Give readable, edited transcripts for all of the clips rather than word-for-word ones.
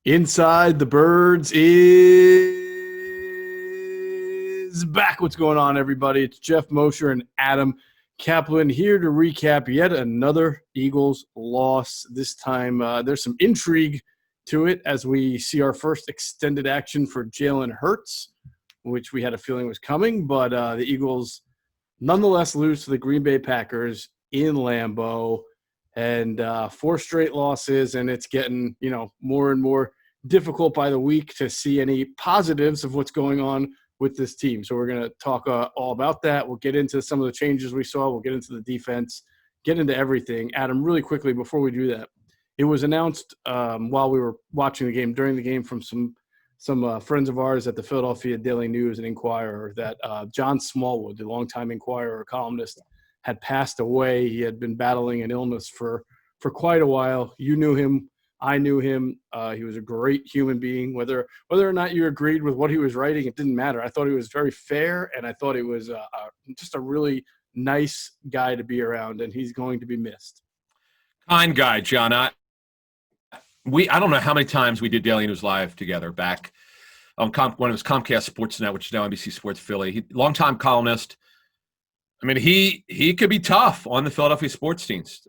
Inside the Birds is back. What's going on, everybody? It's Geoff, Mosher, and Adam Caplan here to recap yet another Eagles loss. This time there's some intrigue to it as we see our first extended action for Jalen Hurts, which we had a feeling was coming, but the Eagles nonetheless lose to the Green Bay Packers in Lambeau. And 4 straight losses, and it's getting, more and more difficult by the week to see any positives of what's going on with this team. So we're going to talk all about that. We'll get into some of the changes we saw. We'll get into the defense, get into everything. Adam, really quickly before we do that, it was announced while we were watching the game, during the game, from some friends of ours at the Philadelphia Daily News and Inquirer that John Smallwood, the longtime Inquirer columnist, had passed away. He had been battling an illness for quite a while. You knew him. I knew him. He was a great human being. Whether or not you agreed with what he was writing, it didn't matter. I thought he was very fair, and I thought he was just a really nice guy to be around, and he's going to be missed. Kind guy, John. I don't know how many times we did Daily News Live together back on when it was Comcast Sportsnet, which is now NBC Sports Philly. Longtime columnist. I mean, he could be tough on the Philadelphia sports teams.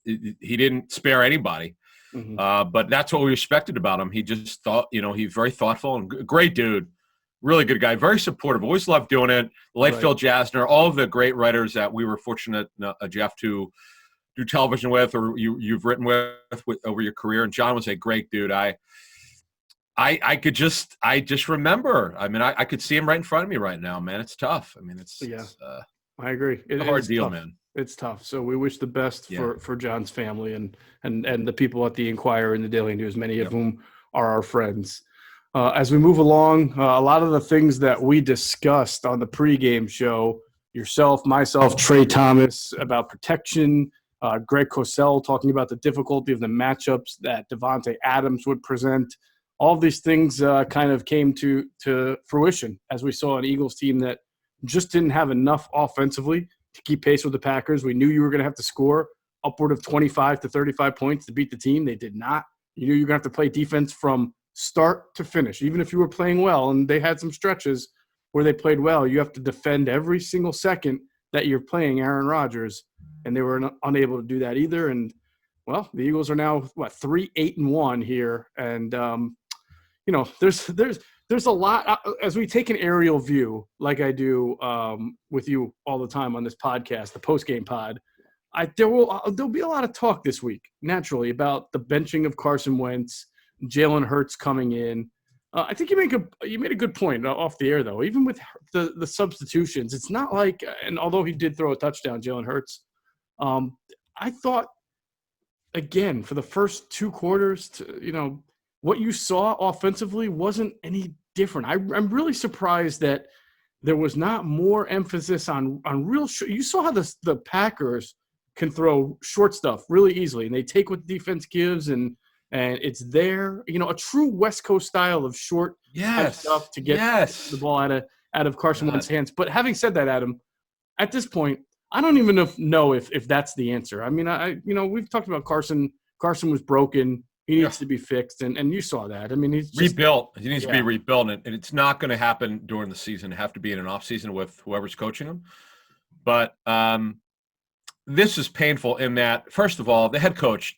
He didn't spare anybody, but that's what we respected about him. He just thought, he's very thoughtful and great dude, really good guy, very supportive. Always loved doing it. The late Phil Jasner, all of the great writers that we were fortunate, Geoff, to do television with, or you've written with over your career. And John was a great dude. I just remember. I mean, I could see him right in front of me right now, man. It's tough. I mean, it's I agree. It's a hard deal, tough. man. It's tough. So we wish the best for John's family and the people at the Inquirer and the Daily News, many of whom are our friends. As we move along, a lot of the things that we discussed on the pregame show, yourself, myself, Trey Thomas, about protection, Greg Cosell talking about the difficulty of the matchups that Devontae Adams would present. All of these things kind of came to fruition as we saw an Eagles team that just didn't have enough offensively to keep pace with the Packers. We knew you were going to have to score upward of 25 to 35 points to beat the team. They did not. You knew you were going to have to play defense from start to finish. Even if you were playing well, and they had some stretches where they played well, you have to defend every single second that you're playing Aaron Rodgers, and they were unable to do that either. And, well, the Eagles are now, 3-8-1 here, and, there's a lot as we take an aerial view, like I do with you all the time on this podcast, the postgame pod. There'll be a lot of talk this week, naturally, about the benching of Carson Wentz, Jalen Hurts coming in. I think you made a good point off the air, though. Even with the substitutions, it's not like, and although he did throw a touchdown, Jalen Hurts, I thought, again, for the first 2 quarters, what you saw offensively wasn't any different. I'm really surprised that there was not more emphasis on real – you saw how the Packers can throw short stuff really easily, and they take what the defense gives, and it's there. A true West Coast style of short stuff to get the ball out of Carson Wentz's hands. But having said that, Adam, at this point, I don't even know if that's the answer. I mean, we've talked about Carson. Carson was broken. He needs to be fixed, and you saw that. I mean, he's just rebuilt. He needs to be rebuilt, and it's not going to happen during the season. It have to be in an off season with whoever's coaching him. But this is painful in that, first of all, the head coach,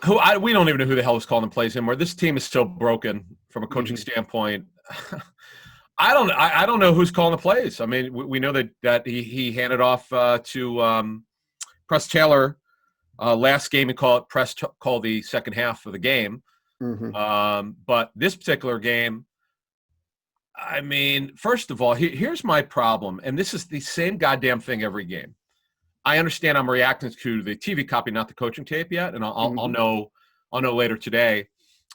we don't even know who the hell is calling the plays anymore. This team is so broken from a coaching standpoint. I don't know who's calling the plays. I mean, we know that he handed off to Press Taylor. Last game, he called the second half of the game. But this particular game, I mean, first of all, here's my problem, and this is the same goddamn thing every game. I understand I'm reacting to the TV copy, not the coaching tape yet, and I'll know later today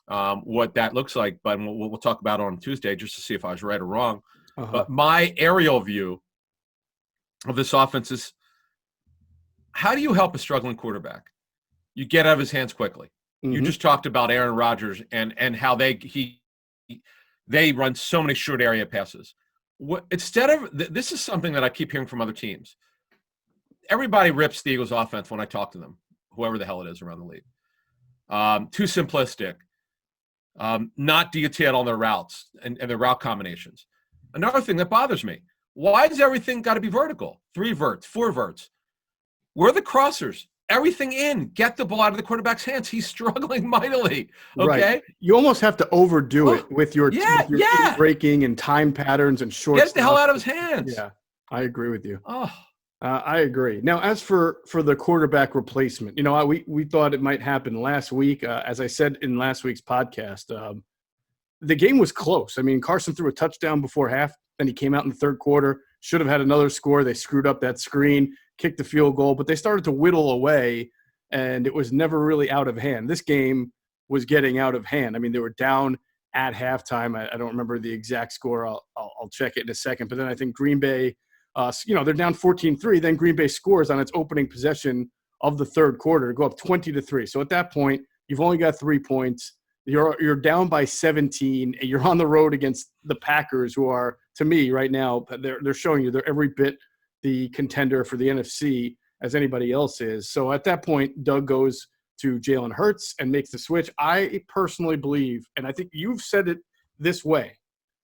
what that looks like. But we'll talk about it on Tuesday just to see if I was right or wrong. But my aerial view of this offense is, how do you help a struggling quarterback? You get out of his hands quickly. You just talked about Aaron Rodgers and how they run so many short area passes. This is something that I keep hearing from other teams. Everybody rips the Eagles offense when I talk to them, whoever the hell it is around the league. too simplistic, not detailed on their routes and their route combinations. Another thing that bothers me, why does everything got to be vertical? 3 verts, 4 verts. Where are the crossers? Everything in. Get the ball out of the quarterback's hands. He's struggling mightily. Okay. Right. You almost have to overdo it with your breaking and time patterns and short. Get the hell out of his hands. Yeah, I agree with you. Oh, I agree. Now, as for the quarterback replacement, we thought it might happen last week. As I said in last week's podcast, the game was close. I mean, Carson threw a touchdown before half, then he came out in the third quarter. Should have had another score. They screwed up that screen, kicked the field goal, but they started to whittle away, and it was never really out of hand. This game was getting out of hand. I mean, they were down at halftime. I don't remember the exact score. I'll check it in a second. But then I think Green Bay, they're down 14-3. Then Green Bay scores on its opening possession of the third quarter to go up 20-3. So at that point, you've only got 3 points. You're down by 17, and you're on the road against the Packers, who are, to me right now, they're showing you they're every bit the contender for the NFC as anybody else is. So at that point, Doug goes to Jalen Hurts and makes the switch. I personally believe, and I think you've said it this way,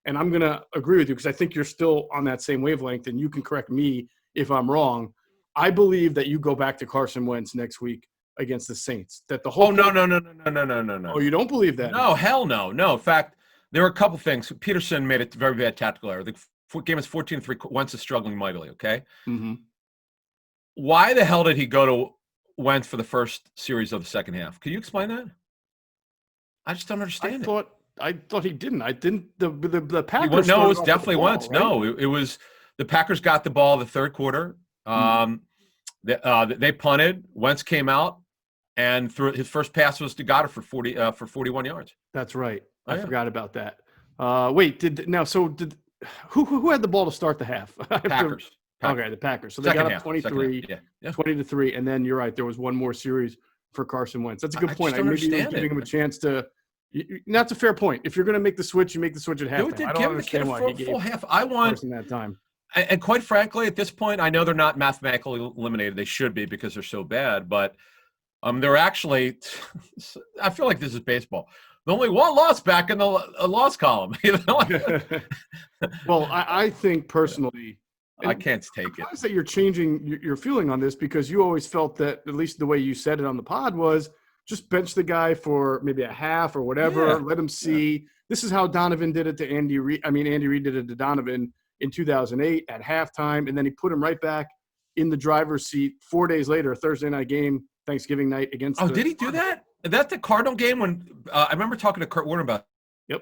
and I'm going to agree with you because I think you're still on that same wavelength, and you can correct me if I'm wrong. I believe that you go back to Carson Wentz next week against the Saints. That the whole no. Oh, you don't believe that? No, hell no. No, in fact, there were a couple things. Pederson made a very bad tactical error. The game is 14-3. Wentz is struggling mightily, okay? Mm-hmm. Why the hell did he go to Wentz for the first series of the second half? Can you explain that? I just don't understand I thought he didn't. I didn't. The Packers. No, it was definitely Wentz. Right? No, it was the Packers got the ball the third quarter. They punted. Wentz came out and threw his first pass was to Goddard for 41 yards. That's right. I forgot about that. Who had the ball to start the half? Packers. Okay, the Packers. So they got up 20-3, and then you're right. There was one more series for Carson Wentz. That's a good point. Maybe you're giving him a chance to. That's a fair point. If you're going to make the switch, you make the switch at halftime. I don't understand why he gave full half. I want that time. And quite frankly, at this point, I know they're not mathematically eliminated. They should be because they're so bad. But they're actually. I feel like this is baseball. Only one loss back in the loss column. Well, I think personally, I can't take it. That you're changing your feeling on this because you always felt that, at least the way you said it on the pod, was just bench the guy for maybe a half or whatever. Let him see. Yeah. This is how Donovan did it to Andy Reid. Andy Reid did it to Donovan in 2008 at halftime, and then he put him right back in the driver's seat 4 days later, a Thursday night game, Thanksgiving night against. Oh, did he do that? Is that the Cardinal game when I remember talking to Kurt Warner about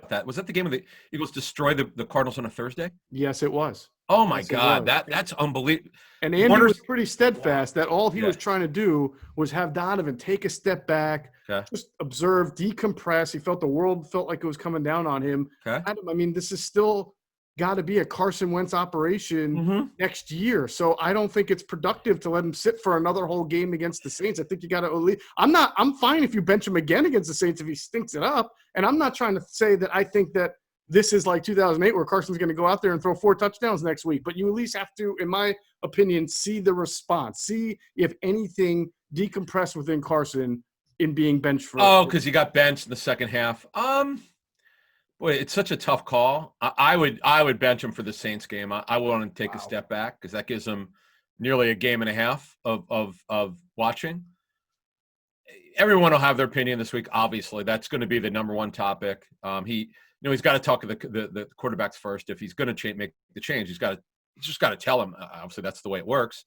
that? Was that the game when the Eagles destroyed the Cardinals on a Thursday? Yes, it was. Oh my God, that's unbelievable. And Andy was pretty steadfast that all he was trying to do was have Donovan take a step back, just observe, decompress. He felt the world felt like it was coming down on him. This is still got to be a Carson Wentz operation next year. So I don't think it's productive to let him sit for another whole game against the Saints. I think you got to – I'm fine if you bench him again against the Saints if he stinks it up. And I'm not trying to say that I think that this is like 2008 where Carson's going to go out there and throw 4 touchdowns next week. But you at least have to, in my opinion, see the response. See if anything decompressed within Carson in being benched for – Oh, because he got benched in the second half. Boy, it's such a tough call. I would bench him for the Saints game. I want to take a step back because that gives him nearly a game and a half of watching. Everyone will have their opinion this week. Obviously, that's going to be the number one topic. He's got to talk to the quarterbacks first. If he's going to make the change, he's just got to tell him. Obviously, that's the way it works.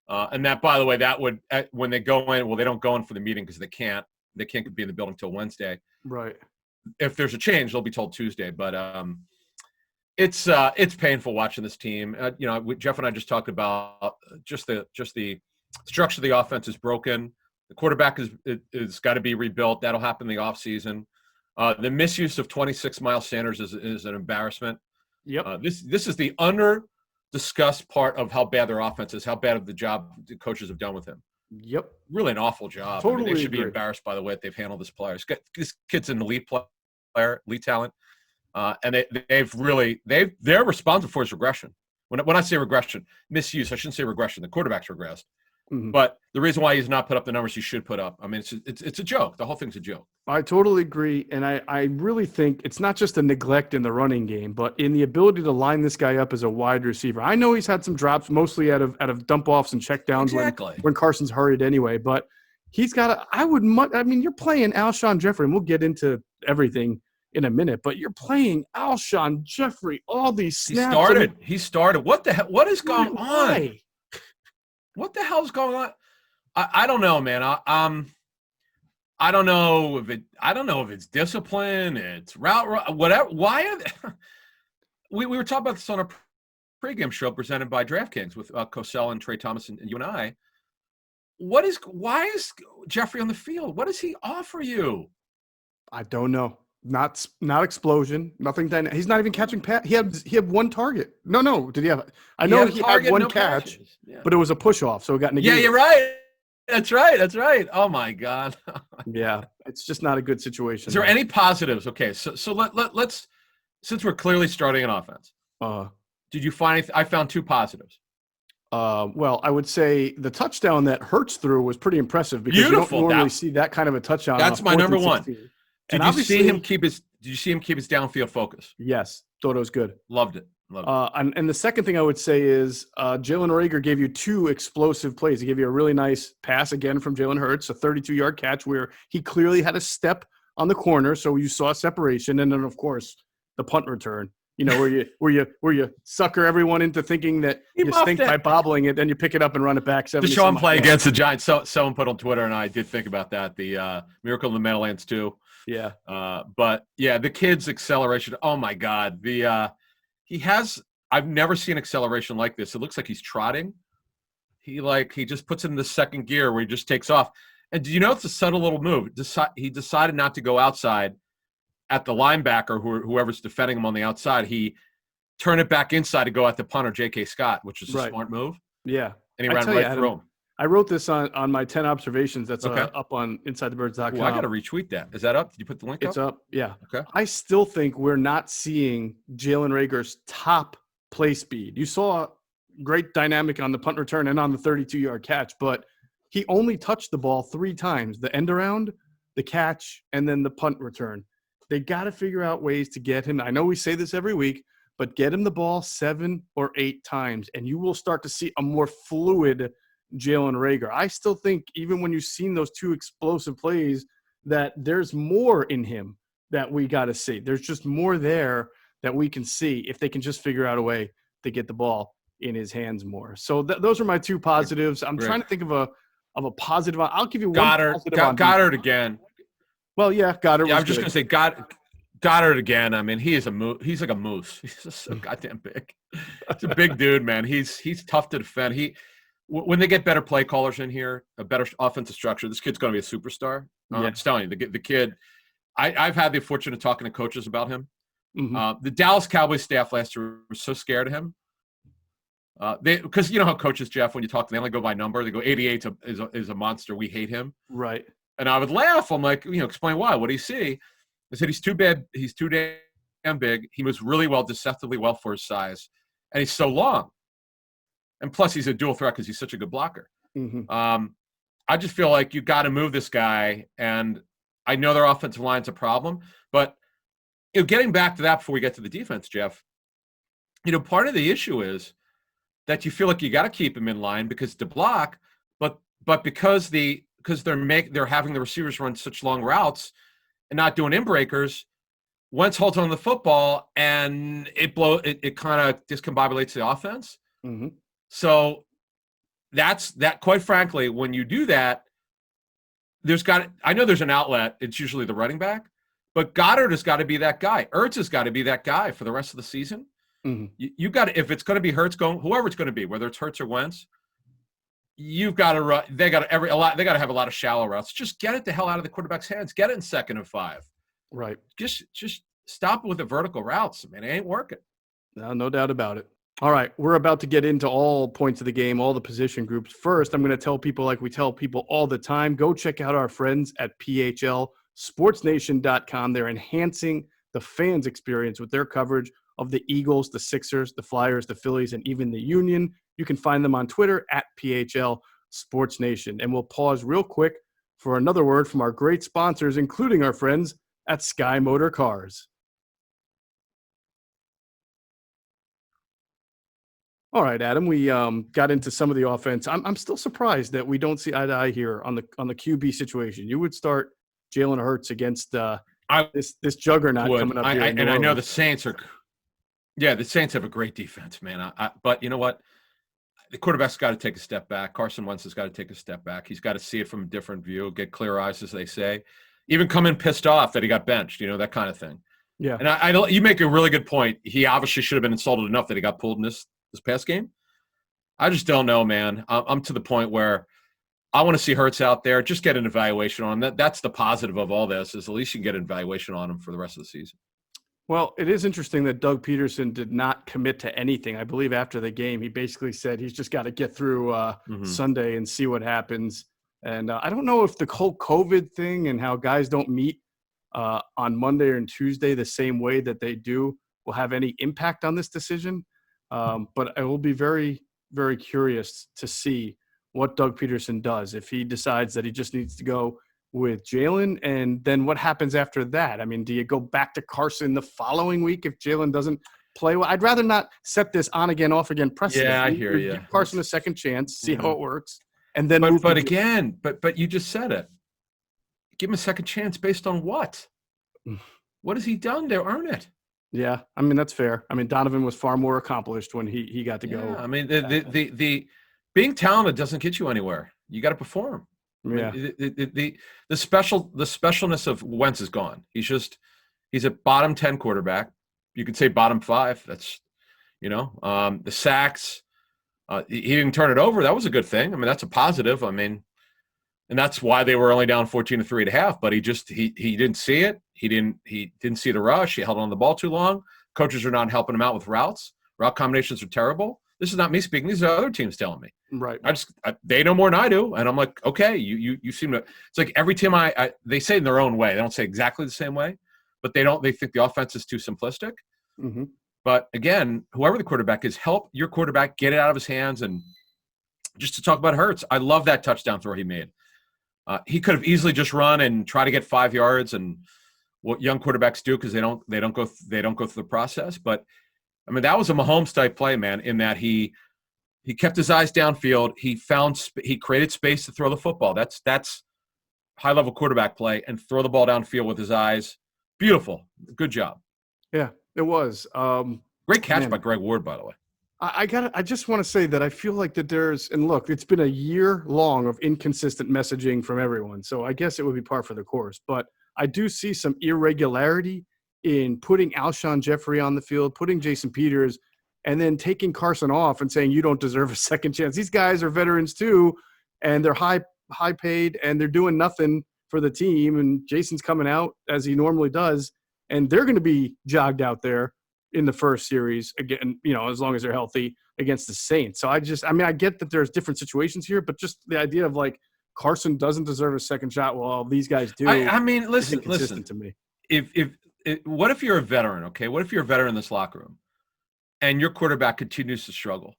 And that, by the way, that would when they go in. Well, they don't go in for the meeting because they can't be in the building till Wednesday. Right. If there's a change, they'll be told Tuesday. But it's painful watching this team. Geoff and I just talked about just the structure of the offense is broken. The quarterback is got to be rebuilt. That'll happen in the offseason. The misuse of 26 Miles Sanders is an embarrassment. Yep. This is the under-discussed part of how bad their offense is, how bad of the job the coaches have done with him. Yep. Really an awful job. Totally they should be embarrassed by the way that they've handled this player. This kid's an elite player, elite talent. And they're responsible for his regression. When I say regression, misuse, I shouldn't say regression. The quarterback's regressed. But the reason why he's not put up the numbers he should put up, I mean, it's a joke. The whole thing's a joke. I totally agree, and I really think it's not just a neglect in the running game, but in the ability to line this guy up as a wide receiver. I know he's had some drops, mostly out of dump offs and check downs when Carson's hurried anyway, but he's got to – I mean, you're playing Alshon Jeffery, and we'll get into everything in a minute, but you're playing Alshon Jeffery, all these snaps. He started. What the hell? What is going on? What the hell's going on? I don't know, man. I don't know if it's discipline, it's route, whatever. Why are they, we were talking about this on a pregame show presented by DraftKings with Cosell and Trey Thomas and you and I. Why is Jeffrey on the field? What does he offer you? I don't know. Not explosion. Nothing. He's not even catching pass. He had one target. No. Did he have? I know he had one catch, but it was a push off, so it got negated. Yeah, you're right. That's right. Oh my God. Yeah, it's just not a good situation. Is there any positives? Okay, so let's since we're clearly starting an offense. Did you find? I found two positives. Well, I would say the touchdown that Hurts threw was pretty impressive because you don't normally see that kind of a touchdown. That's my number one. Did you see him keep his downfield focus? Yes, thought it was good. Loved it. And the second thing I would say is Jalen Reagor gave you two explosive plays. He gave you a really nice pass again from Jalen Hurts, a 32-yard catch where he clearly had a step on the corner, so you saw separation, and then of course the punt return. You know where you sucker everyone into thinking that you stink by bobbling it, then you pick it up and run it back. The Sean play against the Giants. So someone put on Twitter, and I did think about that. The Miracle in the Meadowlands too. Yeah. But yeah, the kid's acceleration. Oh my God. I've never seen acceleration like this. It looks like he's trotting. He just puts it in the second gear where he just takes off. And do you know it's a subtle little move? He decided not to go outside at the linebacker, whoever's defending him on the outside. He turned it back inside to go at the punter, J.K. Scott, which is a smart move. Yeah. And he ran right through him. I wrote this on my 10 observations that's up on InsideTheBirds.com. Well, I got to retweet that. Is that up? Did you put the link up? It's up, yeah. Okay. I still think we're not seeing Jalen Reagor's top play speed. You saw great dynamic on the punt return and on the 32-yard catch, but he only touched the ball 3 times, the end around, the catch, and then the punt return. They got to figure out ways to get him. I know we say this every week, but get him the ball 7 or 8 times, and you will start to see a more fluid Jalen Reagor. I still think even when you've seen those 2 explosive plays that there's more in him that we got to see. There's just more there that we can see if they can just figure out a way to get the ball in his hands more. So those are my 2 positives. I'm trying to think of a positive. I'll give you one positive. Goddard again. Well, yeah, Goddard. Yeah, I'm just going to say Goddard again. I mean, he's like a moose. He's just so goddamn big. He's a big dude, man. He's tough to defend. When they get better play callers in here, a better offensive structure, this kid's going to be a superstar. I'm just telling you, the kid. I've had the fortune of talking to coaches about him. Mm-hmm. The Dallas Cowboys staff last year was so scared of him. Because you know how coaches, Geoff, when you talk to them, they only go by number. They go 88 is a monster. We hate him. Right. And I would laugh. I'm like, explain why. What do you see? I said he's too bad. He's too damn big. He moves really well, deceptively well for his size, and he's so long. And plus, he's a dual threat because he's such a good blocker. Mm-hmm. I just feel like you got to move this guy, and I know their offensive line's a problem, but getting back to that before we get to the defense, Geoff, part of the issue is that you feel like you got to keep him in line because to block, but because they're having the receivers run such long routes and not doing in breakers, Wentz holds on the football and it kind of discombobulates the offense. Mm-hmm. So that's that. Quite frankly, when you do that, I know there's an outlet. It's usually the running back, but Goddard has got to be that guy. Ertz has got to be that guy for the rest of the season. Mm-hmm. You got to, if it's going to be Hurts whoever it's going to be, whether it's Hurts or Wentz, you've got to run. They got to have a lot of shallow routes. Just get it the hell out of the quarterback's hands. Get it in 2nd and 5. Right. Just stop with the vertical routes. Man, it ain't working. No doubt about it. All right, we're about to get into all points of the game, all the position groups. First, I'm going to tell people like we tell people all the time, go check out our friends at PHLSportsNation.com. They're enhancing the fans' experience with their coverage of the Eagles, the Sixers, the Flyers, the Phillies, and even the Union. You can find them on Twitter at PHL Sports Nation. And we'll pause real quick for another word from our great sponsors, including our friends at Sky Motor Cars. All right, Adam, we got into some of the offense. I'm still surprised that we don't see eye to eye here on the QB situation. You would start Jalen Hurts against this juggernaut coming up here. I know the Saints are – yeah, the Saints have a great defense, man. But you know what? The quarterback's got to take a step back. Carson Wentz has got to take a step back. He's got to see it from a different view, get clear eyes, as they say. Even come in pissed off that he got benched, that kind of thing. Yeah. And you make a really good point. He obviously should have been insulted enough that he got pulled in this past game. I just don't know, man. I'm to the point where I want to see Hurts out there. Just get an evaluation on him. That's the positive of all this, is at least you can get an evaluation on him for the rest of the season. Well, it is interesting that Doug Pederson did not commit to anything. I believe after the game, he basically said he's just got to get through Sunday and see what happens. And I don't know if the whole COVID thing and how guys don't meet on Monday and Tuesday the same way that they do will have any impact on this decision. But I will be very, very curious to see what Doug Pederson does if he decides that he just needs to go with Jalen, and then what happens after that? I mean, do you go back to Carson the following week if Jalen doesn't play well? I'd rather not set this on again, off again precedent. Yeah, I hear you. Give Carson a second chance, see how it works, and then. But you just said it. Give him a second chance based on what? What has he done to earn it? Yeah, I mean that's fair. I mean Donovan was far more accomplished when he got to go. I mean the being talented doesn't get you anywhere. You got to perform. Yeah. The specialness of Wentz is gone. He's a bottom 10 quarterback. You could say bottom 5. That's the sacks. He didn't turn it over. That was a good thing. I mean, that's a positive. I mean, and that's why they were only down 14-3.5. But he didn't see it. He didn't see the rush. He held on the ball too long. Coaches are not helping him out with routes. Route combinations are terrible. This is not me speaking. These are other teams telling me. Right. They know more than I do, and I'm like, okay, you seem to. It's like every team they say in their own way. They don't say exactly the same way, but they think the offense is too simplistic. Mm-hmm. But again, whoever the quarterback is, help your quarterback get it out of his hands. And just to talk about Hurts, I love that touchdown throw he made. He could have easily just run and try to get 5 yards, and what young quarterbacks do because they don't go through the process, but. I mean, that was a Mahomes-type play, man, in that he kept his eyes downfield. He created space to throw the football. That's high-level quarterback play, and throw the ball downfield with his eyes. Beautiful. Good job. Yeah, it was. Great catch by Greg Ward, by the way. I just want to say that I feel like that and look, it's been a year long of inconsistent messaging from everyone, so I guess it would be par for the course. But I do see some irregularity in putting Alshon Jeffery on the field, putting Jason Peters, and then taking Carson off and saying you don't deserve a second chance. These guys are veterans too, and they're high paid, and they're doing nothing for the team. And Jason's coming out as he normally does, and they're going to be jogged out there in the first series again. As long as they're healthy against the Saints. So I get that there's different situations here, but just the idea of like Carson doesn't deserve a second shot while these guys do. I mean, listen to me. What if you're a veteran, okay? What if you're a veteran in this locker room and your quarterback continues to struggle?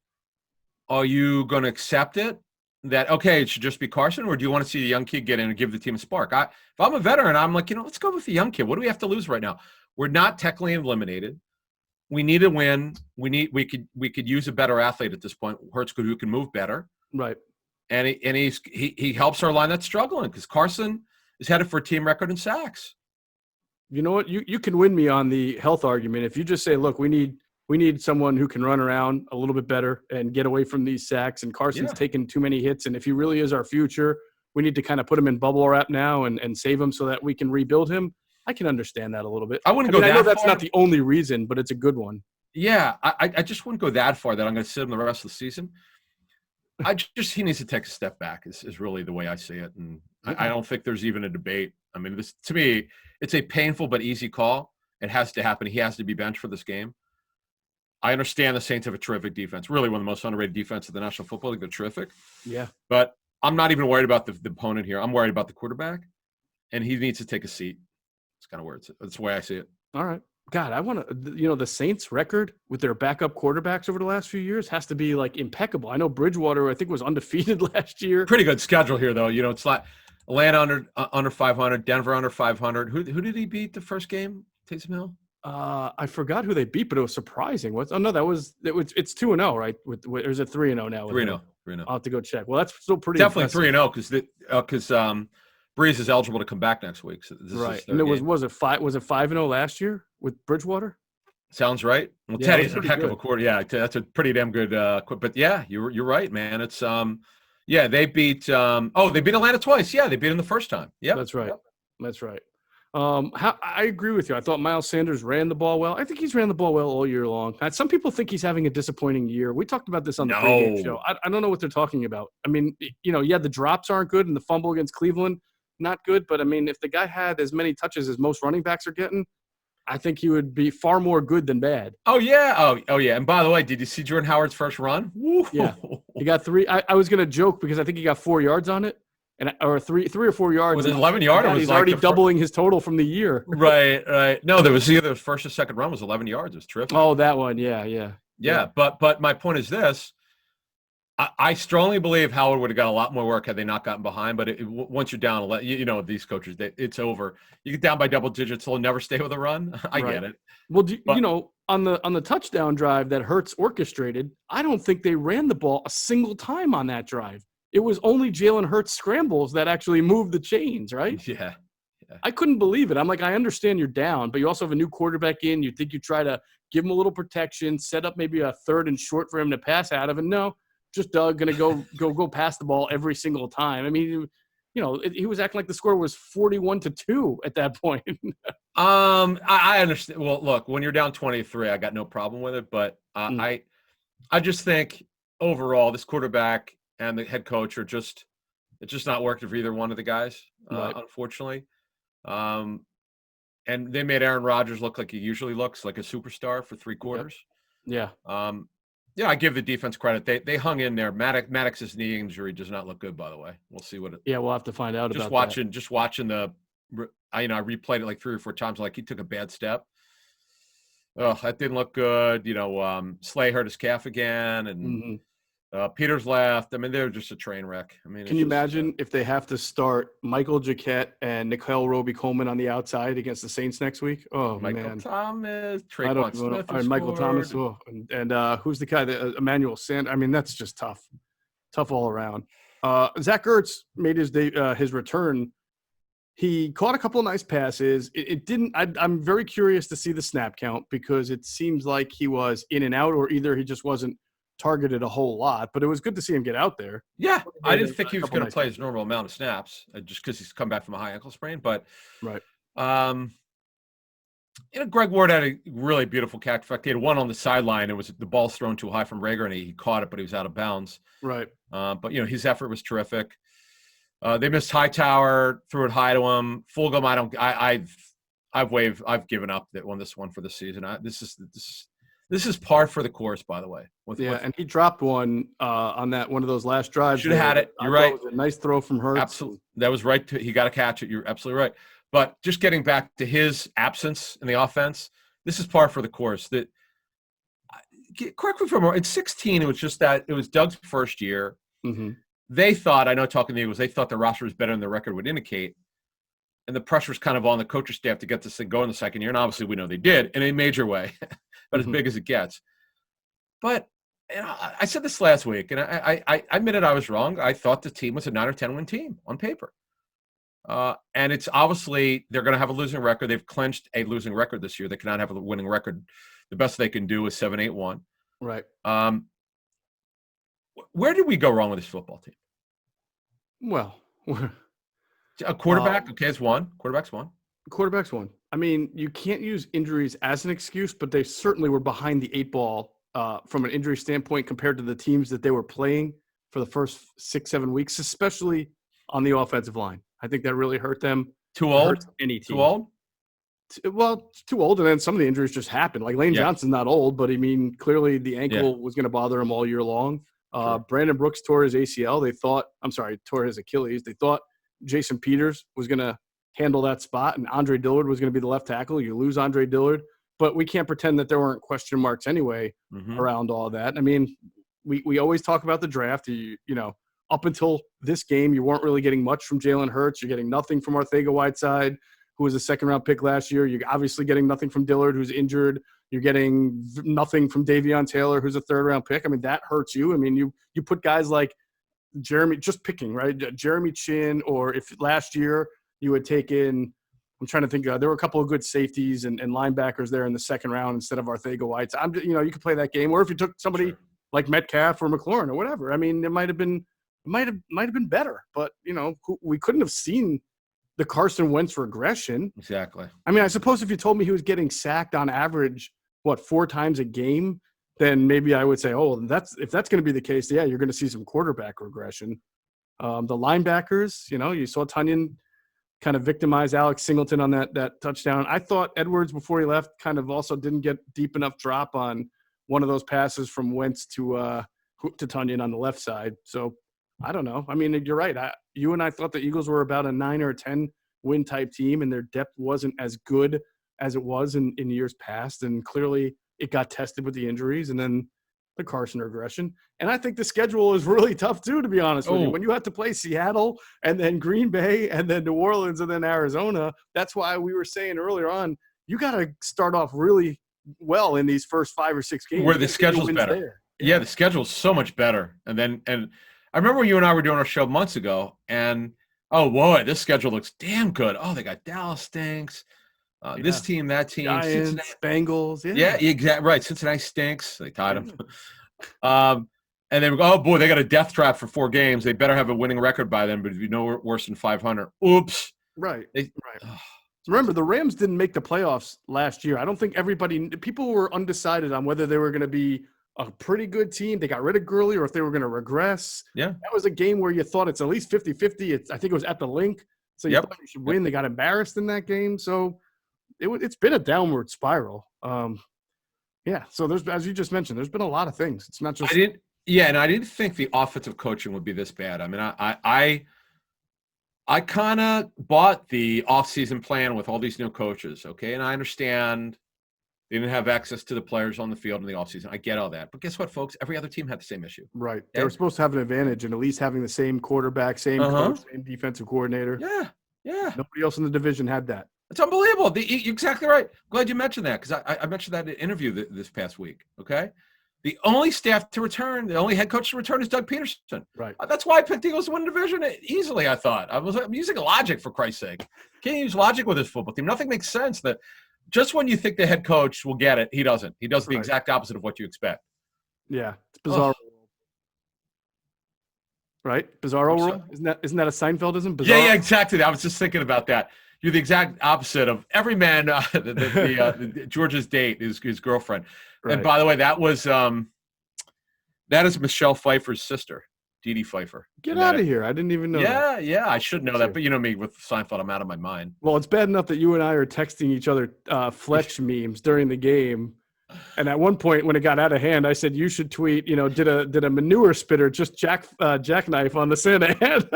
Are you going to accept it that, okay, it should just be Carson, or do you want to see the young kid get in and give the team a spark? If I'm a veteran, I'm like, let's go with the young kid. What do we have to lose right now? We're not technically eliminated. We need a win. We could use a better athlete at this point. Hurts who can move better. Right. And he helps our line that's struggling because Carson is headed for a team record in sacks. You know what? You can win me on the health argument if you just say, look, we need someone who can run around a little bit better and get away from these sacks. And Carson's taken too many hits. And if he really is our future, we need to kind of put him in bubble wrap now and save him so that we can rebuild him. I can understand that a little bit. I wouldn't go that far. I know that's not the only reason, but it's a good one. Yeah, I just wouldn't go that far that I'm going to sit him the rest of the season. He needs to take a step back is really the way I see it. And I don't think there's even a debate. I mean, this to me, it's a painful but easy call. It has to happen. He has to be benched for this game. I understand the Saints have a terrific defense, really one of the most underrated defenses of the National Football League. They're terrific. Yeah. But I'm not even worried about the opponent here. I'm worried about the quarterback, and he needs to take a seat. It's kind of where that's the way I see it. All right. God, I want to, the Saints record with their backup quarterbacks over the last few years has to be like impeccable. I know Bridgewater, I think, was undefeated last year. Pretty good schedule here, though. It's like Atlanta under 500, Denver under 500. Who did he beat the first game? Taysom Hill? I forgot who they beat, but it was surprising. It's 2-0, right? Or is it 3-0 now? 3-0. I'll have to go check. Well, that's still pretty definitely 3-0 because Breeze is eligible to come back next week. So right. And it was it 5-0 last year with Bridgewater? Sounds right. Well, yeah, Teddy's a heck of a quarter. Yeah, that's a pretty damn good. But yeah, you're right, man. It's they beat they beat Atlanta twice. Yeah, they beat them the first time. Yeah, that's right. That's right. I agree with you. I thought Miles Sanders ran the ball well. I think he's ran the ball well all year long. Some people think he's having a disappointing year. We talked about this on the pregame show. I don't know what they're talking about. I mean, the drops aren't good, and the fumble against Cleveland, not good. But, I mean, if the guy had as many touches as most running backs are getting, I think he would be far more good than bad. Oh, yeah. Oh, yeah. And by the way, did you see Jordan Howard's first run? Woo. Yeah. He got 3. I was going to joke because I think he got 4 yards on it. Or 3 or 4 yards. Was it 11-yard? He's already doubling his total from the year. Right. No, there was either the first or second run was 11 yards. It was terrific. Oh, that one. Yeah. But my point is this. I strongly believe Howard would have got a lot more work had they not gotten behind. But once you're down, these coaches, it's over. You get down by double digits, they'll never stay with a run. I get it. Well, on the touchdown drive that Hurts orchestrated, I don't think they ran the ball a single time on that drive. It was only Jalen Hurts scrambles that actually moved the chains, right? Yeah. I couldn't believe it. I'm like, I understand you're down, but you also have a new quarterback in. You think you try to give him a little protection, set up maybe a 3rd and short for him to pass out of, and no, just Doug going to go pass the ball every single time. I mean, he was acting like the score was 41-2 at that point. I understand. Well, look, when you're down 23, I got no problem with it, but I just think overall this quarterback and the head coach it's just not working for either one of the guys, unfortunately. And they made Aaron Rodgers look like he usually looks, like a superstar for 3 quarters. Yep. Yeah. I give the defense credit. They hung in there. Maddox's knee injury does not look good, by the way. We'll see what it. Yeah, we'll have to find out about that. Just watching I replayed it like 3 or 4 times. Like he took a bad step. Oh, that didn't look good. Slay hurt his calf again, and Peters left. I mean, they're just a train wreck. I mean, can you imagine if they have to start Michael Jacquet and Nicole Roby-Coleman on the outside against the Saints next week? Oh, Michael Thomas, Trayvon Smith, Michael Thomas. Oh, and who's the guy? Emmanuel Sanders. I mean, that's just tough all around. Zach Ertz made his return. He caught a couple of nice passes. It didn't. I'm very curious to see the snap count because it seems like he was in and out, or either he just wasn't targeted a whole lot, but it was good to see him get out there. Yeah, I didn't think he was going to play his normal amount of snaps just because he's come back from a high ankle sprain. But right, Greg Ward had a really beautiful catch. In fact, he had one on the sideline. It was the ball's thrown too high from Rager, and he caught it, but he was out of bounds. Right. But his effort was terrific. They missed Hightower, threw it high to him. Fulgham, I've given up this one for the season. This is par for the course, by the way. And he dropped one on one of those last drives. Should have had it. You're right. It was a nice throw from Hurts. Absolutely. That was right. He got to catch it. You're absolutely right. But just getting back to his absence in the offense, this is par for the course. Correct me if I'm wrong. In 2016, it was just that it was Doug's first year. Mm-hmm. They thought, I know talking to the Eagles, they thought the roster was better than the record would indicate. And the pressure was kind of on the coaching staff to get this thing going the second year. And obviously we know they did in a major way, but as big as it gets. But I said this last week, and I admitted I was wrong. I thought the team was a 9 or 10 win team on paper. And it's obviously they're going to have a losing record. They've clinched a losing record this year. They cannot have a winning record. The best they can do is 7-8-1. Right. Where did we go wrong with this football team? Well, a quarterback, it's one. Quarterback's one. I mean, you can't use injuries as an excuse, but they certainly were behind the 8 ball from an injury standpoint compared to the teams that they were playing for the first 6-7 weeks, especially on the offensive line. I think that really hurt them. Too old? Any team. Too old? Well, too old, and then some of the injuries just happened. Like Lane Johnson's not old, but I mean, clearly the ankle was going to bother him all year long. Brandon Brooks tore his ACL. Tore his Achilles. They thought Jason Peters was going to handle that spot, and Andre Dillard was going to be the left tackle. You lose Andre Dillard. but we can't pretend that there weren't question marks anyway around all that. I mean, we always talk about the draft. You know, up until this game, you weren't really getting much from Jalen Hurts. You're getting nothing from Arcega-Whiteside, who was a second-round pick last year. You're obviously getting nothing from Dillard, who's injured. You're getting nothing from Davion Taylor, who's a third-round pick. I mean, that hurts you. I mean, you put guys like Jeremy, just picking, right? Jeremy Chin, or if last year you had taken – I'm trying to think. There were a couple of good safeties and linebackers there in the second round instead of Arcega-Whiteside. You could play that game. Or if you took somebody like Metcalf or McLaurin or whatever, I mean, it might have been better. But, you know, we couldn't have seen the Carson Wentz regression. Exactly. I mean, I suppose if you told me he was getting sacked on average, 4 times a game, then maybe I would say, oh, if that's going to be the case, yeah, you're going to see some quarterback regression. The linebackers, you know, you saw Tunyon kind of victimize Alex Singleton on that touchdown. I thought Edwards, before he left, kind of also didn't get deep enough drop on one of those passes from Wentz to Tunyon on the left side. So I don't know. I mean, you're right. You and I thought the Eagles were about a 9 or a 10 win type team, and their depth wasn't as good as it was in years past. And clearly it got tested with the injuries and then the Carson regression. And I think the schedule is really tough too, to be honest with you. When you have to play Seattle and then Green Bay and then New Orleans and then Arizona, that's why we were saying earlier on, you got to start off really well in these first 5 or 6 games. Where the schedule's better. Yeah, the schedule's so much better. And I remember when you and I were doing our show months ago, and oh boy, this schedule looks damn good. Oh, they got Dallas stinks. This team, that team, Giants, Bengals. Yeah, exactly right. Cincinnati stinks. They tied them. And then, oh boy, they got a death trap for 4 games. They better have a winning record by then, but if you know worse than 500, oops. Right. Remember, the Rams didn't make the playoffs last year. I don't think people were undecided on whether they were going to be a pretty good team. They got rid of Gurley or if they were going to regress. Yeah. That was a game where you thought it's at least 50-50. I think it was at the Link. So you thought you should win. They got embarrassed in that game. So it's been a downward spiral. So there's, as you just mentioned, there's been a lot of things. It's not just I didn't think the offensive coaching would be this bad. I mean, I kind of bought the offseason plan with all these new coaches, okay? And I understand they didn't have access to the players on the field in the offseason. I get all that. But guess what, folks? Every other team had the same issue. Right. They were supposed to have an advantage in at least having the same quarterback, same coach, same defensive coordinator. Yeah. Nobody else in the division had that. It's unbelievable. You're exactly right. Glad you mentioned that, because I mentioned that in an interview this past week, okay? The only staff to return, the only head coach to return is Doug Pederson. Right. That's why I picked Eagles to win the division easily, I thought. I'm using logic, for Christ's sake. Can't use logic with this football team. Nothing makes sense that just when you think the head coach will get it, he doesn't. He does the exact opposite of what you expect. Yeah. It's bizarre. Right? Bizarro world? Isn't that a Seinfeldism? Bizarro? Yeah, exactly. I was just thinking about that. You're the exact opposite of every man. George's date, his girlfriend. Right. And by the way, that is Michelle Pfeiffer's sister, Dee Dee Pfeiffer. Get out of here! I didn't even know. Yeah, I should know that, but you know me with Seinfeld, I'm out of my mind. Well, it's bad enough that you and I are texting each other Fletch memes during the game, and at one point when it got out of hand, I said you should tweet. You know, did a manure spitter just jackknife on the Santa head?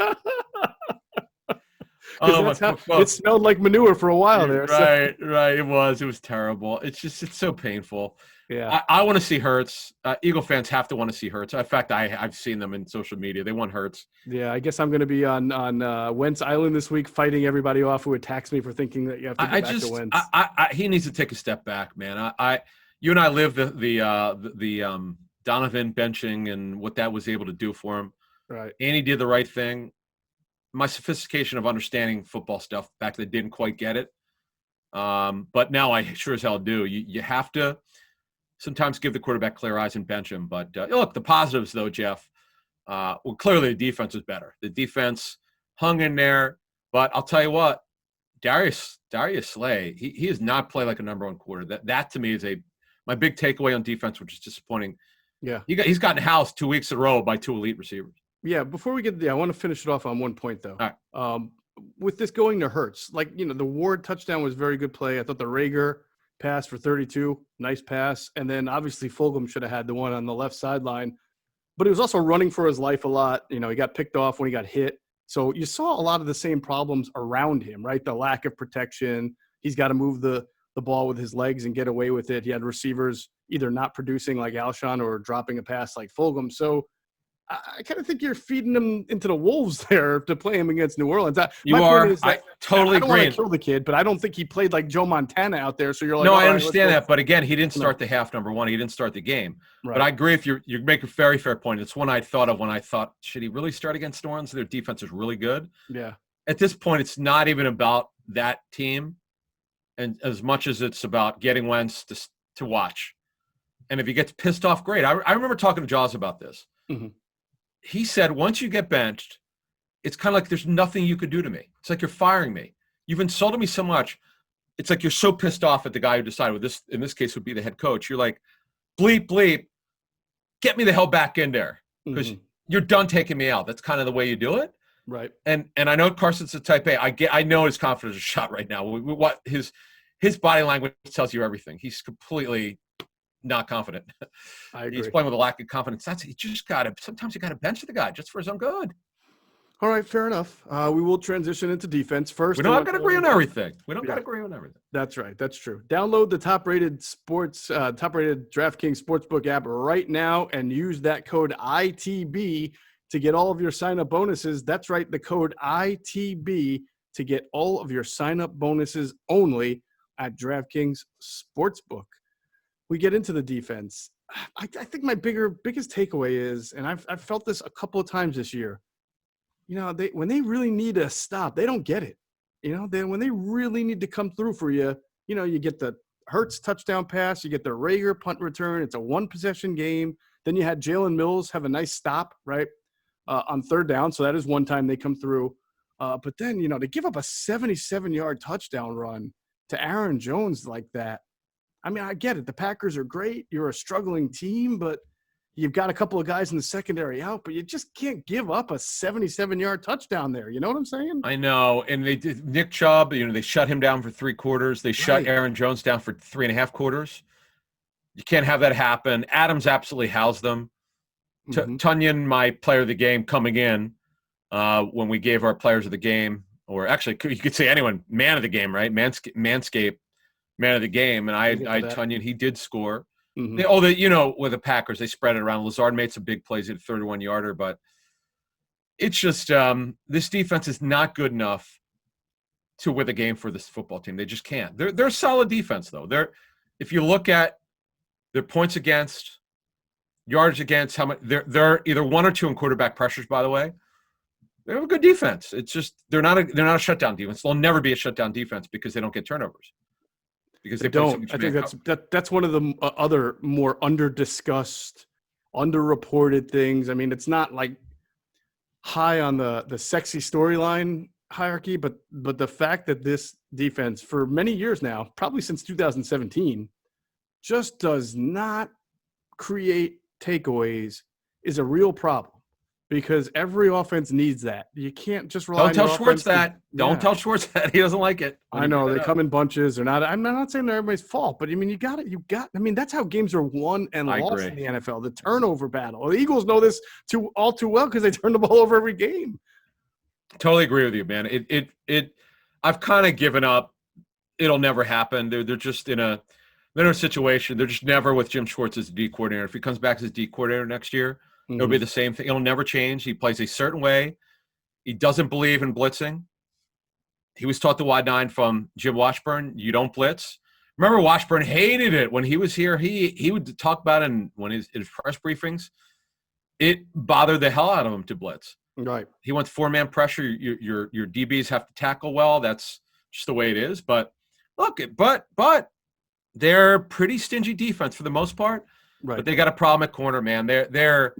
It smelled like manure for a while there. Right. It was terrible. It's so painful. Yeah. I want to see Hurts. Eagle fans have to want to see Hurts. In fact, I've seen them in social media. They want Hurts. Yeah, I guess I'm going to be on Wentz Island this week, fighting everybody off who attacks me for thinking that you have to go back to Wentz. He needs to take a step back, man. You and I lived the Donovan benching and what that was able to do for him. Right. And he did the right thing. My sophistication of understanding football stuff back then didn't quite get it. But now I sure as hell do. You have to sometimes give the quarterback clear eyes and bench him. But look, the positives though, Geoff, clearly the defense was better. The defense hung in there. But I'll tell you what, Darius Slay, he has not played like a number one quarter. That to me is my big takeaway on defense, which is disappointing. Yeah. He's gotten housed 2 weeks in a row by 2 elite receivers. Yeah, before we get there, I want to finish it off on one point, though. All right. With this going to Hurts, like, you know, the Ward touchdown was very good play. I thought the Rager pass for 32, nice pass. And then obviously Fulgham should have had the one on the left sideline. But he was also running for his life a lot. You know, he got picked off when he got hit. So you saw a lot of the same problems around him, right? The lack of protection. He's got to move the the ball with his legs and get away with it. He had receivers either not producing like Alshon or dropping a pass like Fulgham. So I kind of think you're feeding him into the wolves there to play him against New Orleans. You are. I totally I don't agree. want to kill the kid, but I don't think he played like Joe Montana out there. So you're like, no, all I right, understand that, but again, he didn't start the half. Number one, he didn't start the game. Right. But I agree. If you make a very fair point, it's one I thought of when I thought, should he really start against New Orleans? Their defense is really good. Yeah. At this point, it's not even about that team, and as much as it's about getting Wentz to watch. And if he gets pissed off, great. I remember talking to Jaws about this. Mm-hmm. He said, once you get benched, it's kind of like there's nothing you could do to me. It's like you're firing me. You've insulted me so much. It's like you're so pissed off at the guy who decided, well, this in this case would be the head coach. You're like, bleep, bleep, get me the hell back in there because you're done taking me out. That's kind of the way you do it. Right. And I know Carson's a type A. I know his confidence is shot right now. What his body language tells you everything. He's completely not confident. I agree. He's playing with a lack of confidence. Sometimes you got to bench the guy just for his own good. All right, fair enough. We will transition into defense first. We don't got to agree on everything. We don't got to agree on everything. That's right. That's true. Download the top-rated DraftKings Sportsbook app right now and use that code ITB to get all of your sign-up bonuses. That's right, the code ITB to get all of your sign-up bonuses only at DraftKings Sportsbook. We get into the defense. I think my biggest takeaway is, and I've felt this a couple of times this year, when they really need a stop, they don't get it. When they really need to come through for you, you get the Hurts touchdown pass, you get the Rager punt return. It's a one-possession game. Then you had Jalen Mills have a nice stop, right, on third down. So that is one time they come through. But then, to give up a 77-yard touchdown run to Aaron Jones like that, I mean, I get it. The Packers are great. You're a struggling team, but you've got a couple of guys in the secondary out, but you just can't give up a 77-yard touchdown there. You know what I'm saying? I know. And they did Nick Chubb, they shut him down for 3 quarters. They shut Aaron Jones down for 3.5 quarters. You can't have that happen. Adams absolutely housed them. Tunyon, my player of the game coming in when we gave our players of the game, or actually you could say anyone, man of the game, right? Manscaped, man of the game. And I Tunyon, he did score. With the Packers, they spread it around. Lazard made some big plays at a 31-yarder, but it's just this defense is not good enough to win the game for this football team. They just can't. They're a solid defense, though. If you look at their points against, yards against, how much they're either 1 or 2 in quarterback pressures. By the way, they have a good defense. It's just they're not a shutdown defense. They'll never be a shutdown defense because they don't get turnovers. Because they don't. I think that's one of the other more under-discussed, underreported things. I mean, it's not like high on the sexy storyline hierarchy, but the fact that this defense for many years now, probably since 2017, just does not create takeaways is a real problem. Because every offense needs that. You can't just rely on your offense. Don't tell Schwartz that. He doesn't like it. I know they come in bunches or not. I'm not saying they're everybody's fault, but I mean, that's how games are won and lost in the NFL. The turnover battle. The Eagles know this all too well because they turn the ball over every game. Totally agree with you, man. I've kind of given up. It'll never happen. They're just in a situation. They're just never with Jim Schwartz as the D coordinator. If he comes back as D coordinator next year, it'll be the same thing. It'll never change. He plays a certain way. He doesn't believe in blitzing. He was taught the wide 9 from Jim Washburn. You don't blitz. Remember, Washburn hated it when he was here. He would talk about it in his press briefings. It bothered the hell out of him to blitz. Right. He wants 4-man pressure. Your DBs have to tackle well. That's just the way it is. But look, but they're pretty stingy defense for the most part. Right. But they got a problem at corner, man. They're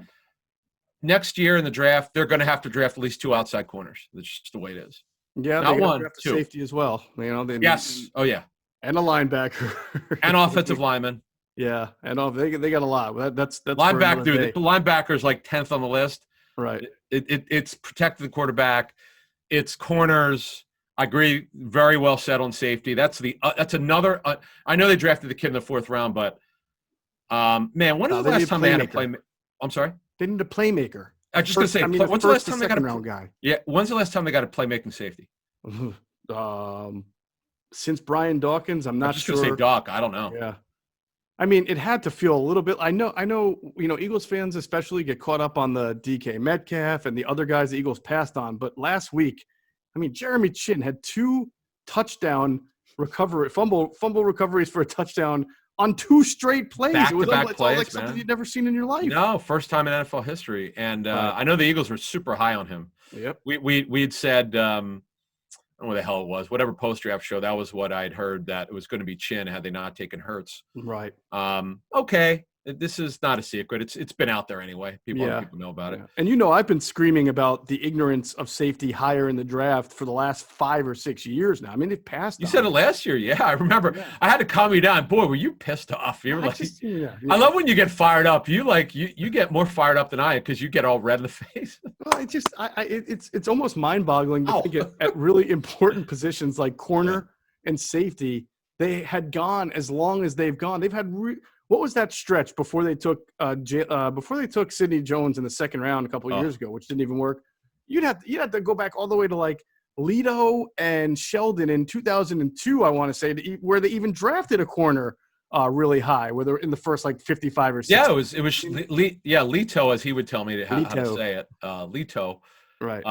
next year in the draft, they're going to have to draft at least 2 outside corners. That's just the way it is. Yeah, not they one, draft 2. Safety as well. Yes. Oh yeah. And a linebacker. And offensive lineman. Yeah, and they got a lot. That's linebacker. Dude, the linebacker is like 10th on the list. Right. It's protect the quarterback. It's corners. I agree. Very well said on safety. That's another. I know they drafted the kid in the 4th round, but man, when was the last time they had a play? I'm sorry. They need a playmaker. I was just gonna say, when's the last time they got a round guy? Yeah, when's the last time they got a playmaking safety? since Brian Dawkins. I'm not just sure. Gonna say Doc. I don't know. Yeah. I mean, it had to feel a little bit. I know, Eagles fans especially get caught up on the DK Metcalf and the other guys the Eagles passed on. But last week, I mean, Jeremy Chin had 2 touchdown fumble recoveries for a touchdown on 2 straight plays. Back-to-back plays, like something you'd never seen in your life. No, first time in NFL history. And I know the Eagles were super high on him. Yep. We had said, I don't know what the hell it was, whatever post-draft show, that was what I'd heard, that it was going to be Chin had they not taken Hurts. Right. Okay. This is not a secret. It's been out there anyway. People know about it. And I've been screaming about the ignorance of safety higher in the draft for the last 5 or 6 years now. I mean, they've passed. You said it last year. Yeah, I remember. Yeah. I had to calm you down. Boy, were you pissed off. You were like, I love when you get fired up. You get more fired up than I am because you get all red in the face. Well, it's almost mind-boggling to think at really important positions like corner and safety. They had gone as long as they've gone. They've had what was that stretch before they took Sidney Jones in the second round a couple of years ago, which didn't even work? You'd have to go back all the way to like Leto and Sheldon in 2002, I want to say, where they even drafted a corner really high, where they're in the first like 55 or 60. Yeah, it was Leto, as he would tell me how to say it. Leto. Right.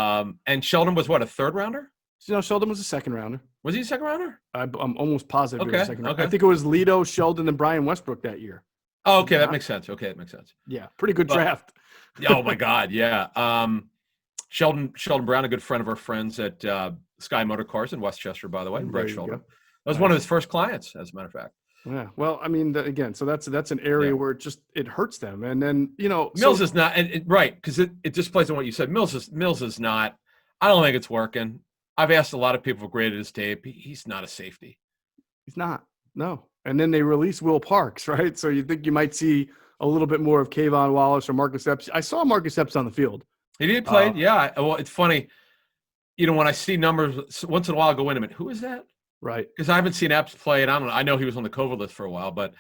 And Sheldon was what, a third rounder? No, Sheldon was a second rounder. Was he a second rounder? I'm almost positive he was a second rounder. I think it was Leto, Sheldon, and Brian Westbrook that year. Oh, okay, that makes sense. Yeah, pretty good draft. Oh my God, yeah. Sheldon Brown, a good friend of our friends at Sky Motor Cars in Westchester, by the way, Brett Sheldon. That was one of his first clients, as a matter of fact. Yeah, well, I mean, again, so that's an area where it hurts them, and then Mills is not right, because it just plays on what you said. Mills is not. I don't think it's working. I've asked a lot of people who graded his tape. He's not a safety. He's not. No. And then they release Will Parks, right? So you think you might see a little bit more of Kayvon Wallace or Marcus Epps. I saw Marcus Epps on the field. He did play. Yeah. Well, it's funny. When I see numbers, once in a while I go, wait a minute, who is that? Right. Because I haven't seen Epps play, and I know he was on the COVID list for a while, but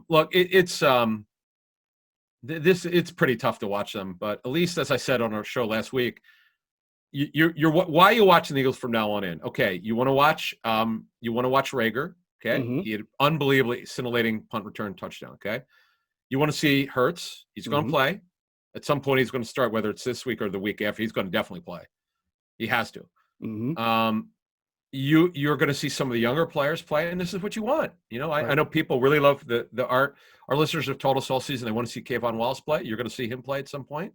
look, it's pretty tough to watch them. But at least, as I said on our show last week, you're why are you watching the Eagles from now on in? Okay, you want to watch Rager. Okay, He had unbelievably scintillating punt return touchdown. Okay, you want to see Hurts. He's going to play at some point. He's going to start, whether it's this week or the week after. He's going to definitely play. He has to. You're going to see some of the younger players play, and this is what you want. I know people really love the art. Our listeners have told us all season they want to see Kayvon Wallace play. You're going to see him play at some point.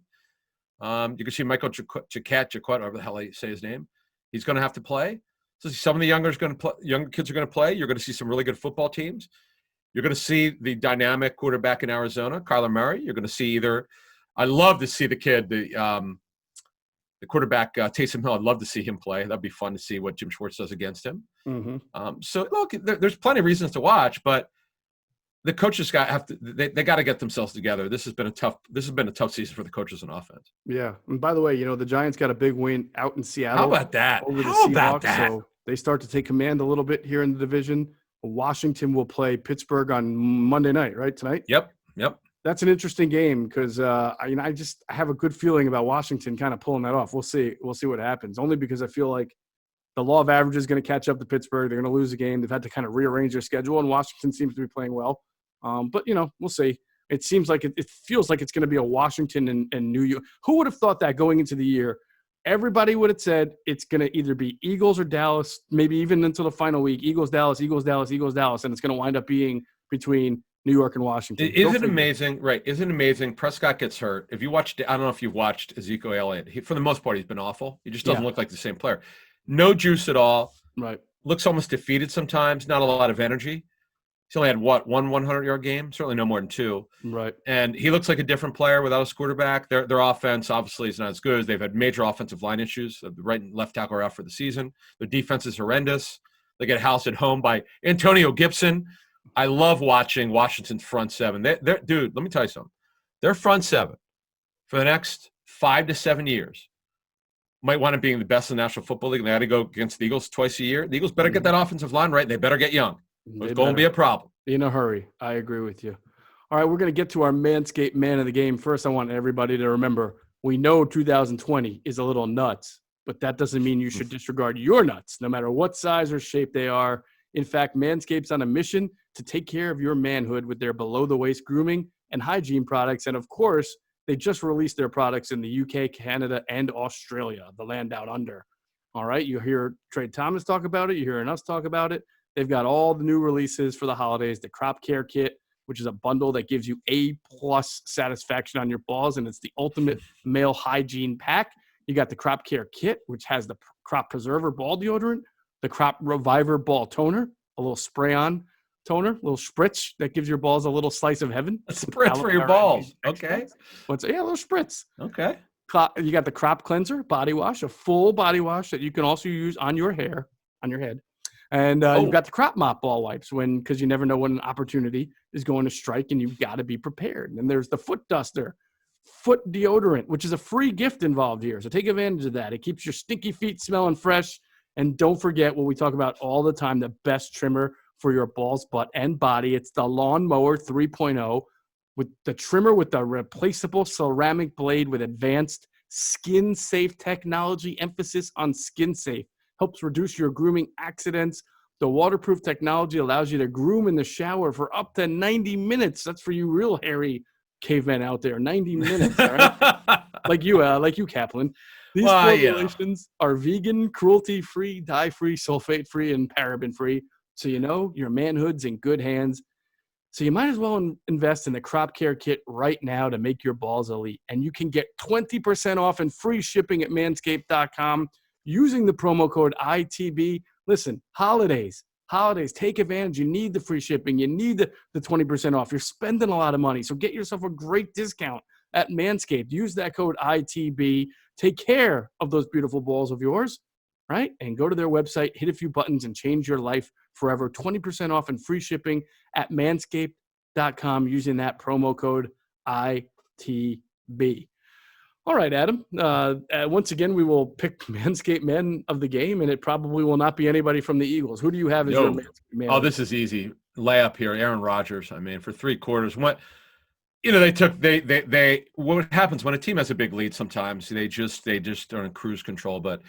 You can see Michael Jacquet, whatever the hell I say his name. He's going to have to play. So some of the younger kids are going to play. You're going to see some really good football teams. You're going to see the dynamic quarterback in Arizona, Kyler Murray. You're going to see I love to see the kid, the quarterback, Taysom Hill. I'd love to see him play. That'd be fun to see what Jim Schwartz does against him. So look, there's plenty of reasons to watch, but the coaches they got to get themselves together. This has been a tough season for the coaches on offense. Yeah. And by the way, the Giants got a big win out in Seattle. How about that? Over the Seahawks. So they start to take command a little bit here in the division. Washington will play Pittsburgh on Monday night, right? Tonight? Yep. That's an interesting game because I have a good feeling about Washington kind of pulling that off. We'll see what happens. Only because I feel like the law of averages is going to catch up to Pittsburgh. They're going to lose a game. They've had to kind of rearrange their schedule, and Washington seems to be playing well. But we'll see. It seems like it feels like it's going to be a Washington and New York. Who would have thought that going into the year? Everybody would have said it's going to either be Eagles or Dallas, maybe even until the final week. Eagles, Dallas, Eagles, Dallas, Eagles, Dallas, and it's going to wind up being between New York and Washington. Isn't it amazing? Right. Isn't it amazing? Prescott gets hurt. If you watched, I don't know if you've watched Ezekiel Elliott. For the most part, he's been awful. He just doesn't look like the same player. No juice at all. Right. Looks almost defeated sometimes. Not a lot of energy. He's only had one 100-yard game. Certainly no more than 2. Right. And he looks like a different player without a quarterback. Their offense obviously is not as good. They've had major offensive line issues. The right and left tackle are out for the season. Their defense is horrendous. They get housed at home by Antonio Gibson. I love watching Washington's front seven. Dude, let me tell you something. Their front seven for the next 5 to 7 years might wind up being the best in the National Football League. They got to go against the Eagles twice a year. The Eagles better get that offensive line right. They better get young. It's going to be a problem. In a hurry. I agree with you. All right, we're going to get to our Manscaped man of the game. First, I want everybody to remember, we know 2020 is a little nuts, but that doesn't mean you should disregard your nuts, no matter what size or shape they are. In fact, Manscaped's on a mission to take care of your manhood with their below-the-waist grooming and hygiene products. And, of course, they just released their products in the UK, Canada, and Australia, the land out under. All right, you hear Trey Thomas talk about it. You're hearing us talk about it. They've got all the new releases for the holidays, the Crop Care Kit, which is a bundle that gives you A-plus satisfaction on your balls, and it's the ultimate male hygiene pack. You got the Crop Care Kit, which has the Crop Preserver ball deodorant, the Crop Reviver ball toner, a little spray-on toner, a little spritz that gives your balls a little slice of heaven. A spritz for your balls. Okay. A little spritz. Okay. You got the Crop Cleanser body wash, a full body wash that you can also use on your hair, on your head. And you've got the Crop Mop ball wipes because you never know when an opportunity is going to strike, and you've got to be prepared. And there's the Foot Duster, foot deodorant, which is a free gift involved here. So take advantage of that. It keeps your stinky feet smelling fresh. And don't forget what we talk about all the time, the best trimmer for your balls, butt, and body. It's the Lawn Mower 3.0 with the trimmer with the replaceable ceramic blade with advanced skin-safe technology, emphasis on skin-safe. Helps reduce your grooming accidents. The waterproof technology allows you to groom in the shower for up to 90 minutes. That's for you real hairy cavemen out there. 90 minutes, all right? like you, Caplan. These formulations are vegan, cruelty-free, dye-free, sulfate-free, and paraben-free. So you know your manhood's in good hands. So you might as well invest in the Crop Care Kit right now to make your balls elite. And you can get 20% off and free shipping at manscaped.com using the promo code ITB. Listen, holidays, take advantage. You need the free shipping. You need the 20% off. You're spending a lot of money. So get yourself a great discount at Manscaped. Use that code ITB. Take care of those beautiful balls of yours, right? And go to their website, hit a few buttons, and change your life forever. 20% off and free shipping at manscaped.com using that promo code ITB. All right, Adam. Once again, we will pick Manscaped Man of the Game, and it probably will not be anybody from the Eagles. Who do you have as your Manscaped Man? Oh, this is easy. Layup here. Aaron Rodgers. I mean, for 3 quarters. What happens when a team has a big lead sometimes, they just are in cruise control. But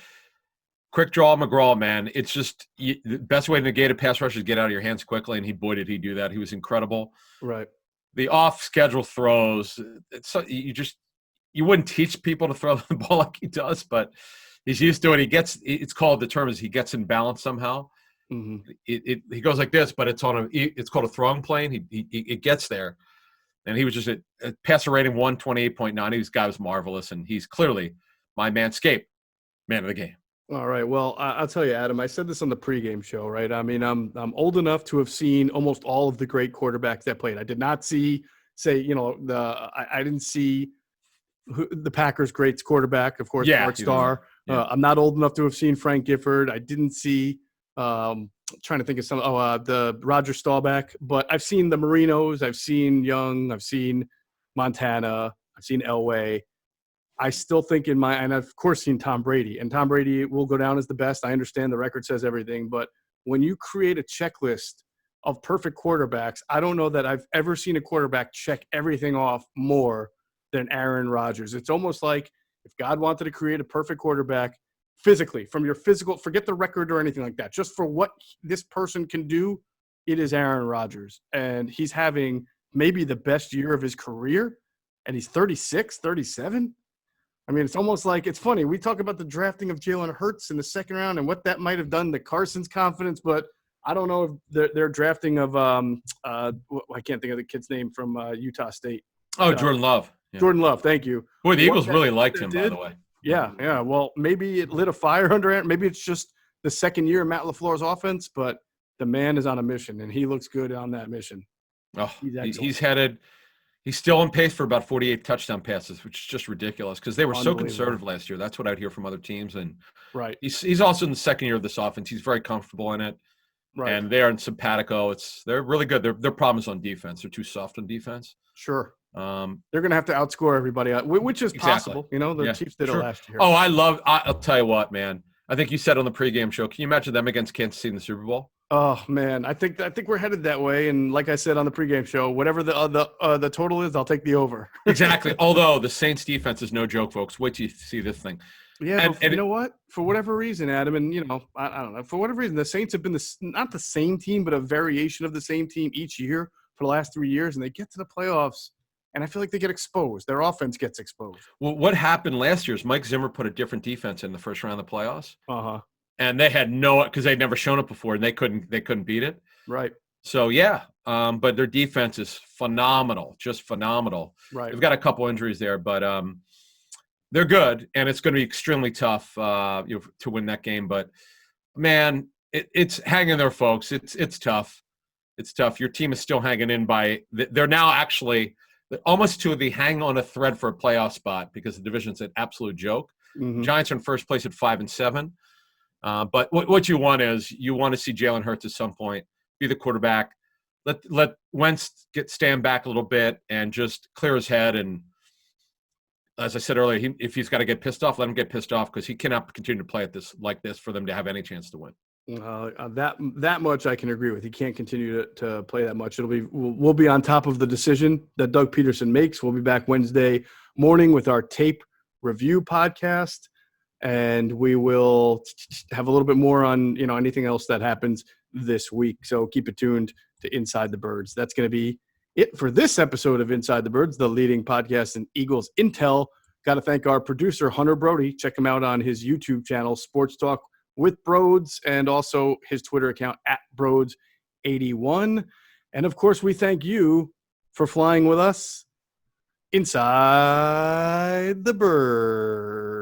quick draw McGraw, man. It's just the best way to negate a pass rush is get out of your hands quickly, and boy, did he do that. He was incredible. Right. The off-schedule throws, you wouldn't teach people to throw the ball like he does, but he's used to it. It's called, the term is he gets in balance somehow. Mm-hmm. He goes like this, but it's called a throwing plane. It gets there. And he was just a passer rating 128.9. This guy was marvelous, and he's clearly my Manscaped Man of the Game. All right. Well, I'll tell you, Adam, I said this on the pregame show, right? I mean, I'm old enough to have seen almost all of the great quarterbacks that played. I did not I didn't see the Packers' great quarterback, of course, Bart Starr. Yeah. I'm not old enough to have seen Frank Gifford. I didn't see trying to think of the Roger Staubach, but I've seen the Marinos, I've seen Young, I've seen Montana, I've seen Elway. I still think and I've of course seen Tom Brady, and Tom Brady will go down as the best. I understand the record says everything, but when you create a checklist of perfect quarterbacks, I don't know that I've ever seen a quarterback check everything off more than Aaron Rodgers. It's almost like if God wanted to create a perfect quarterback physically, from your physical, forget the record or anything like that, just for what this person can do, it is Aaron Rodgers. And he's having maybe the best year of his career, and he's 36, 37. I mean, it's almost like, it's funny. We talk about the drafting of Jalen Hurts in the second round and what that might have done to Carson's confidence, but I don't know if their drafting of I can't think of the kid's name from Utah State. Oh, Jordan Love. Yeah. Jordan Love, thank you. Boy, the Eagles really liked him, by the way. Yeah. Well, maybe it lit a fire under it. Maybe it's just the second year of Matt LaFleur's offense, but the man is on a mission, and he looks good on that mission. Oh, he's still on pace for about 48 touchdown passes, which is just ridiculous because they were so conservative last year. That's what I'd hear from other teams. And right, he's also in the second year of this offense. He's very comfortable in it. Right. And they're in simpatico. They're really good. Their problem is on defense. They're too soft on defense. Sure. They're going to have to outscore everybody, which is possible. You know, the Chiefs did it last year. Oh, I'll tell you what, man. I think you said on the pregame show, can you imagine them against Kansas City in the Super Bowl? Oh man, I think we're headed that way. And like I said on the pregame show, whatever the total is, I'll take the over. Exactly. Although the Saints defense is no joke, folks. Wait till you see this thing. Yeah, but you know what? For whatever reason, Adam, and I don't know. For whatever reason, the Saints have been not the same team, but a variation of the same team each year for the last 3 years, and they get to the playoffs, and I feel like they get exposed. Their offense gets exposed. Well, what happened last year is Mike Zimmer put a different defense in the first round of the playoffs. And they had because they'd never shown it before, and they couldn't beat it. Right. So yeah, but their defense is phenomenal, just phenomenal. Right. They've got a couple injuries there, but they're good, and it's going to be extremely tough to win that game. But man, it's hanging there, folks. It's tough. It's tough. Your team is still hanging in they're now actually almost to the hang on a thread for a playoff spot because the division's an absolute joke. Mm-hmm. Giants are in first place at 5-7. But what you want is you want to see Jalen Hurts at some point be the quarterback. Let Wentz stand back a little bit and just clear his head. And as I said earlier, if he's got to get pissed off, let him get pissed off because he cannot continue to play like this for them to have any chance to win. That much I can agree with. He can't continue to play that much. We'll be on top of the decision that Doug Pederson makes. We'll be back Wednesday morning with our tape review podcast. And we will have a little bit more on, anything else that happens this week. So keep it tuned to Inside the Birds. That's going to be it for this episode of Inside the Birds, the leading podcast in Eagles Intel. Got to thank our producer, Hunter Brody. Check him out on his YouTube channel, Sports Talk with Broads, and also his Twitter account, @Broads81. And, of course, we thank you for flying with us inside the Birds.